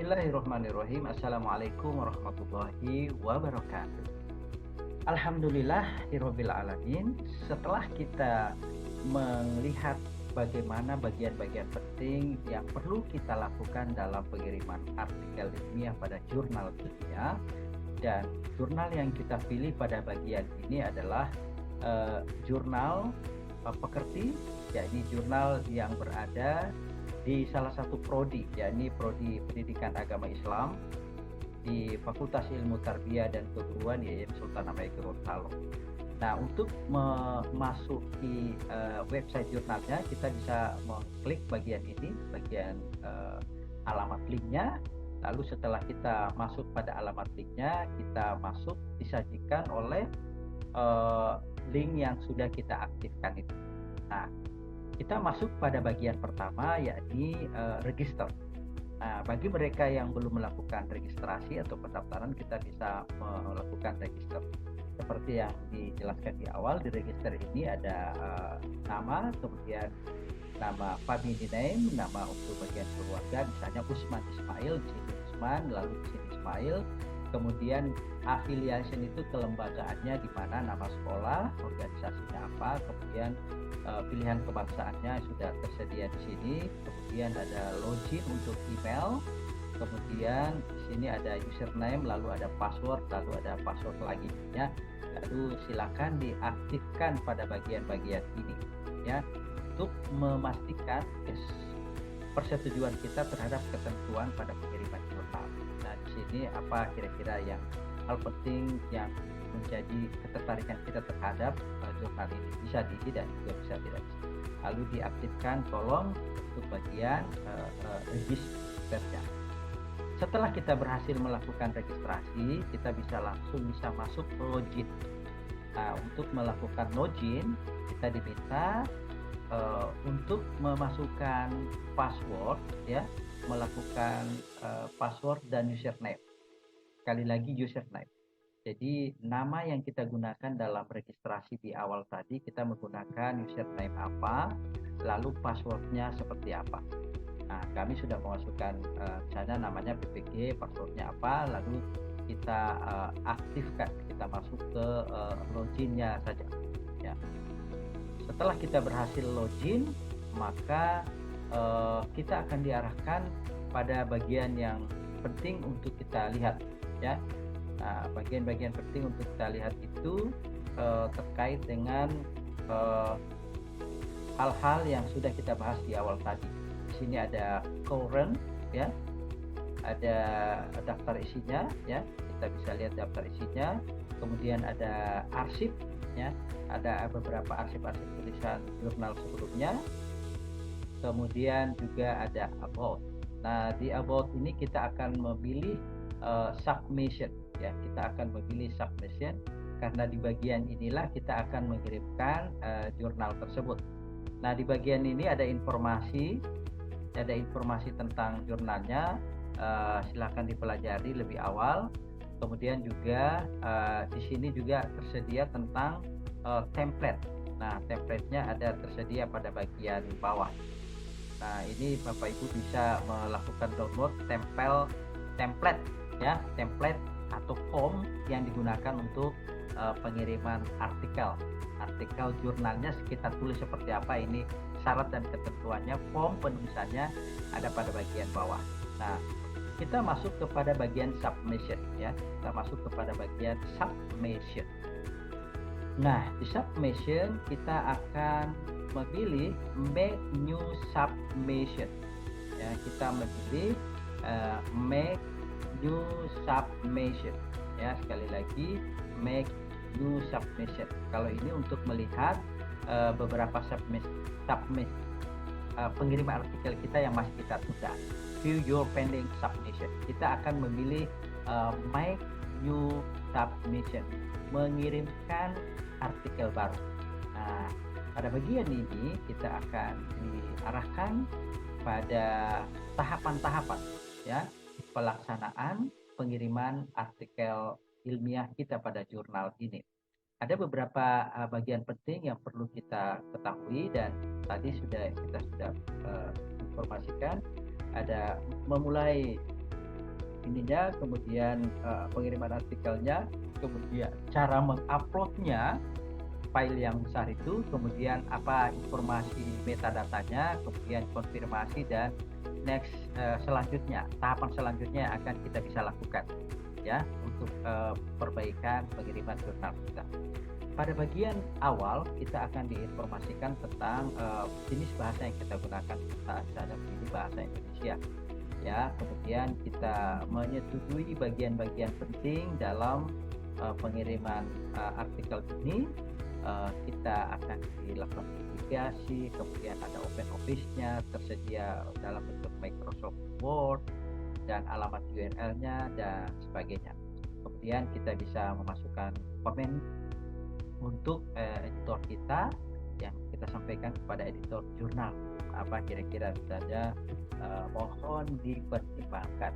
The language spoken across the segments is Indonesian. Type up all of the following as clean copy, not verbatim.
Bismillahirrahmanirrahim. Assalamualaikum warahmatullahi wabarakatuh. Alhamdulillahirabbil alamin. Setelah kita melihat bagaimana bagian-bagian penting yang perlu kita lakukan dalam pengiriman artikel ilmiah pada jurnal ilmiah, dan jurnal yang kita pilih pada bagian ini adalah jurnal pekerti, yakni jurnal yang berada di salah satu prodi, yakni prodi Pendidikan Agama Islam di Fakultas Ilmu Tarbiyah dan Keguruan Yayasan Sultan Hamengkubuwono Gorontalo. Nah, untuk memasuki website jurnalnya, kita bisa mengklik bagian ini, bagian alamat linknya. Lalu setelah kita masuk pada alamat linknya, kita masuk disajikan oleh link yang sudah kita aktifkan itu. Nah, kita masuk pada bagian pertama, yakni register. Nah, bagi mereka yang belum melakukan registrasi atau pendaftaran, kita bisa melakukan register. Seperti yang dijelaskan di awal, di register ini ada nama, kemudian nama family name, nama untuk bagian keluarga, misalnya Usman Ismail, di sini Usman, lalu di sini Ismail. Kemudian affiliation itu kelembagaannya di mana, nama sekolah, organisasinya apa, kemudian pilihan kebangsaannya sudah tersedia di sini. Kemudian ada login untuk email, kemudian di sini ada username, lalu ada password, lalu ada password lagi ya. Lalu silakan diaktifkan pada bagian-bagian ini ya, untuk memastikan persetujuan kita terhadap ketentuan pada pengiriman jurnal. Nah, di sini apa kira-kira yang hal penting yang menjadi ketertarikan kita terhadap jurnal ini, bisa diisi dan juga bisa tidak diisi. Lalu diaktifkan kolom untuk bagian registernya. Setelah kita berhasil melakukan registrasi, kita langsung bisa masuk login. Nah, untuk melakukan login, kita diminta untuk memasukkan password ya, melakukan password dan username. Sekali lagi username. Jadi nama yang kita gunakan dalam registrasi di awal tadi, kita menggunakan username apa, lalu passwordnya seperti apa. Nah, kami sudah memasukkan misalnya namanya PPG, passwordnya apa, lalu kita aktifkan, kita masuk ke loginnya saja ya. Setelah kita berhasil login, maka kita akan diarahkan pada bagian yang penting untuk kita lihat ya. Nah, bagian-bagian penting untuk kita lihat itu terkait dengan hal-hal yang sudah kita bahas di awal tadi. Di sini ada current ya, ada daftar isinya ya, kita bisa lihat daftar isinya. Kemudian ada arsip ya, ada beberapa arsip-arsip tulisan jurnal sebelumnya. Kemudian juga ada about. Nah, di about ini kita akan memilih submission ya, kita akan memilih submission karena di bagian inilah kita akan mengirimkan jurnal tersebut. Nah, di bagian ini ada informasi tentang jurnalnya, silakan dipelajari lebih awal. Kemudian juga di sini juga tersedia tentang template. Nah, template-nya ada tersedia pada bagian bawah. Nah, ini Bapak Ibu bisa melakukan download template ya, template atau form yang digunakan untuk pengiriman artikel jurnalnya. Kita tulis seperti apa, ini syarat dan ketentuannya, form penulisannya ada pada bagian bawah. Nah, kita masuk kepada bagian submission ya, kita masuk kepada bagian submission. Nah, di submission kita akan memilih make new submission ya, kita memilih make new submission ya, sekali lagi make new submission. Kalau ini untuk melihat beberapa pengiriman artikel kita yang masih kita tunda, view your pending submission. Kita akan memilih make new submission, mengirimkan artikel baru. Nah, pada bagian ini kita akan diarahkan pada tahapan-tahapan ya, pelaksanaan pengiriman artikel ilmiah kita pada jurnal ini. Ada beberapa bagian penting yang perlu kita ketahui dan tadi kita sudah informasikan. Ada memulai ininya, kemudian pengiriman artikelnya, kemudian cara menguploadnya file yang besar itu, kemudian apa informasi metadatanya, kemudian konfirmasi, dan next selanjutnya, tahapan selanjutnya yang akan kita bisa lakukan ya untuk perbaikan pengiriman jurnal kita. Pada bagian awal kita akan diinformasikan tentang jenis bahasa yang kita gunakan, misalnya ini bahasa Indonesia ya. Kemudian kita menyetujui bagian-bagian penting dalam pengiriman artikel ini. Kita akan dilakukan verifikasi, kemudian ada open office-nya tersedia dalam bentuk Microsoft Word dan alamat URL-nya dan sebagainya. Kemudian kita bisa memasukkan komen untuk editor kita yang kita sampaikan kepada editor jurnal, apa kira-kira saja mohon dipertimbangkan,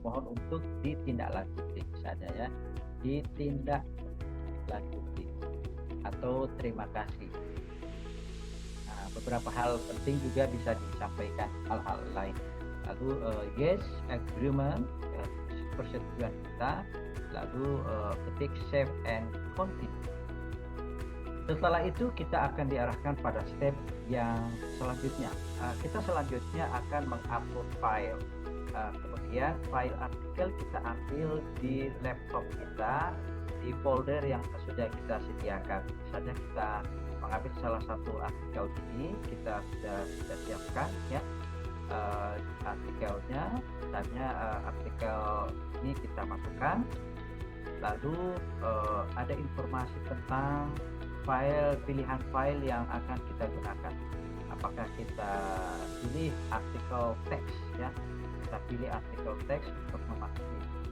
mohon untuk ditindaklanjuti saja ya, ditindaklanjuti atau terima kasih. Nah, beberapa hal penting juga bisa disampaikan hal-hal lain. Lalu yes, agreement, persetujuan kita. Lalu ketik save and continue. Setelah itu kita akan diarahkan pada step yang selanjutnya. Kita selanjutnya akan mengupload file. Kemudian file artikel kita ambil di laptop kita di folder yang sudah kita sediakan. Misalnya kita mengambil salah satu artikel ini, kita sudah siapkan ya artikelnya. Misalnya artikel ini kita masukkan. Lalu ada informasi tentang pilihan file yang akan kita gunakan. Apakah kita pilih artikel teks ya? Kita pilih artikel teks untuk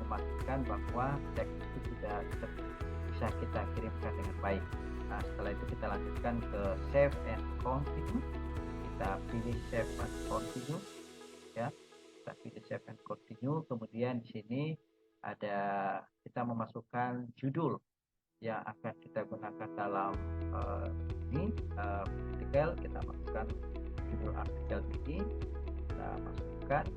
memastikan bahwa teks itu sudah bisa kita kirimkan dengan baik. Nah, setelah itu kita lanjutkan ke save and continue. Kita pilih save and continue ya. Kita pilih save and continue. Kemudian di sini ada kita memasukkan judul yang akan kita gunakan dalam artikel. Kita masukkan judul artikel ini, kita masukkan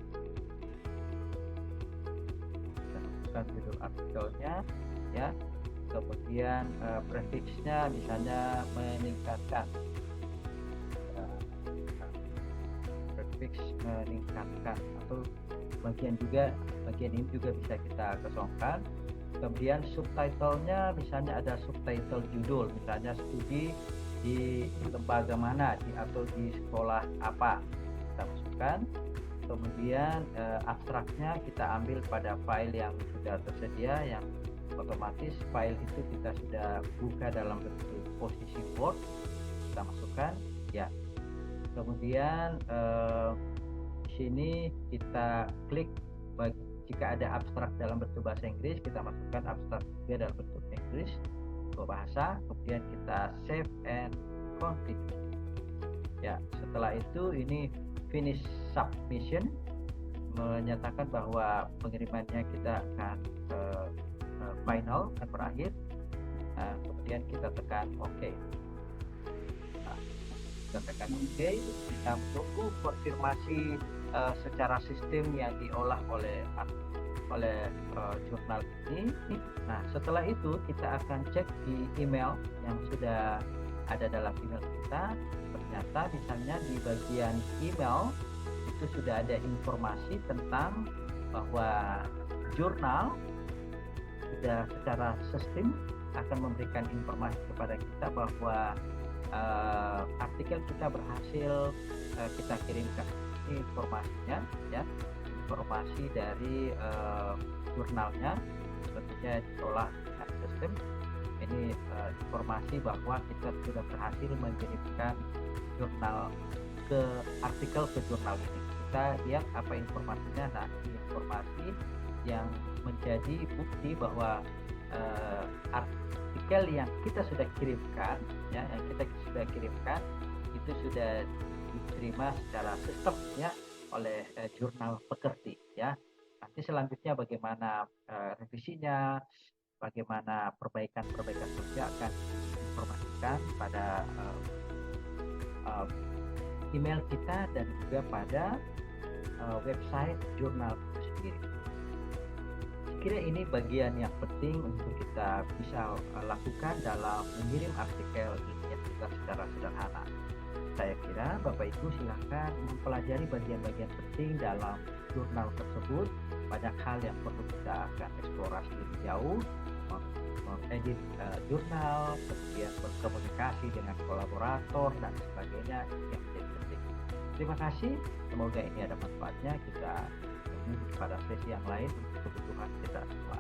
judul artikelnya ya. Kemudian prefixnya misalnya meningkatkan, prefix meningkatkan, atau bagian ini juga bisa kita kosongkan. Kemudian subtitlenya misalnya ada subtitle judul, misalnya studi di lembaga mana atau di sekolah apa, kita masukkan. Kemudian abstraknya kita ambil pada file yang sudah tersedia, yang otomatis file itu kita sudah buka dalam bentuk posisi Word, kita masukkan ya. Kemudian di sini kita klik jika ada abstrak dalam bentuk bahasa Inggris, kita masukkan abstrak juga dalam bentuk Inggris bahasa. Kemudian kita save and continue ya. Setelah itu ini finish submission, menyatakan bahwa pengirimannya kita akan final dan berakhir. Nah, kemudian kita tekan OK. Nah, kita tekan OK. Kita menunggu konfirmasi secara sistem yang diolah oleh jurnal ini. Nah, setelah itu kita akan cek di email yang sudah ada dalam email kita. Ternyata misalnya di bagian email itu sudah ada informasi tentang bahwa jurnal sudah secara sistem akan memberikan informasi kepada kita bahwa artikel kita berhasil kita kirimkan. Ini informasinya ya, informasi dari jurnalnya tentunya diolah dengan sistem. Ini informasi bahwa kita sudah berhasil mengirimkan artikel ke jurnal ini. Kita lihat apa informasinya. Nah, ini informasi yang menjadi bukti bahwa artikel yang kita sudah kirimkan ya, itu sudah diterima secara sistem ya oleh jurnal pekerti ya. Nanti selanjutnya bagaimana revisinya, bagaimana perbaikan kerja akan diinformasikan pada email kita dan juga pada website jurnal itu sendiri. Kira ini bagian yang penting untuk kita bisa lakukan dalam mengirim artikel ilmiah kita secara sederhana. Saya kira Bapak Ibu silakan mempelajari bagian-bagian penting dalam jurnal tersebut. Banyak hal yang perlu kita akan eksplorasi lebih jauh, mengedit jurnal, kemudian berkomunikasi dengan kolaborator dan sebagainya yang menjadi penting. Terima kasih, semoga ini ada manfaatnya. Kita pada sesi yang lain untuk kebutuhan kita semua.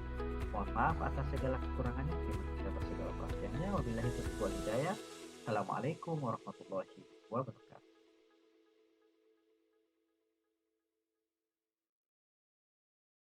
Mohon maaf atas segala kekurangannya. Terima kasih atas segala perhatiannya. Wabillahi taufiq wal hidayah. Assalamualaikum warahmatullahi wabarakatuh.